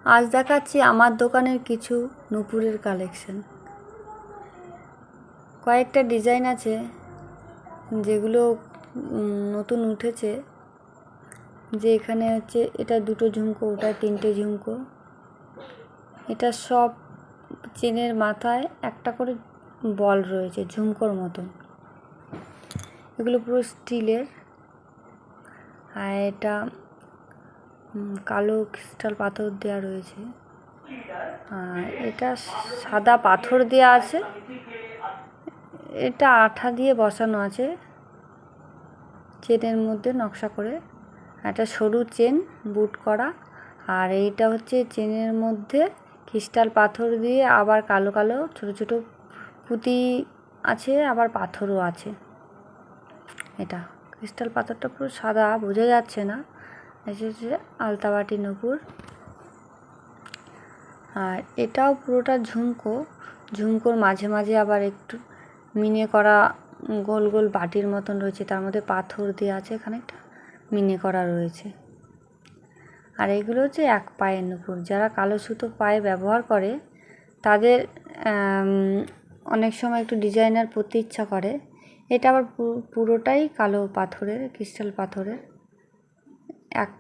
আজ দেখাচ্ছি আমার দোকানের কিছু নূপুরের কালেকশন। কয়েকটা ডিজাইন আছে যেগুলো নতুন উঠেছে, যে এখানে হচ্ছে এটা দুটো ঝুমকো, ওটা তিনটে ঝুমকো। এটা সব চেনের মাথায় একটা করে বল রয়েছে ঝুমকোর মতন। এগুলো পুরো স্টিলের। আর এটা কালো ক্রিস্টাল পাথর দেওয়া রয়েছে, আর এটা সাদা পাথর দেওয়া আছে। এটা আঠা দিয়ে বসানো আছে চেনের মধ্যে নকশা করে। একটা সরু চেন বুট করা, আর এইটা হচ্ছে চেনের মধ্যে ক্রিস্টাল পাথর দিয়ে আবার কালো কালো ছোটো ছোটো পুঁতি আছে, আবার পাথরও আছে। এটা ক্রিস্টাল পাথরটা পুরো সাদা, বোঝা যাচ্ছে না। এটা হচ্ছে আলতাবাটি নূপুর। আর এটাও পুরোটা ঝুমকো। ঝুমকোর মাঝে মাঝে আবার একটু মিনে করা গোল গোল বাটির মতন রয়েছে, তার মধ্যে পাথর দেওয়া আছে, খানিকটা মিনে করা রয়েছে। আর এগুলো হচ্ছে এক পায়ের নূপুর। যারা কালো সুতো পায়ে ব্যবহার করে তাদের অনেক সময় একটু ডিজাইনার পরতে ইচ্ছা করে। এটা আবার পুরোটাই কালো পাথরের, ক্রিস্টাল পাথরের। এক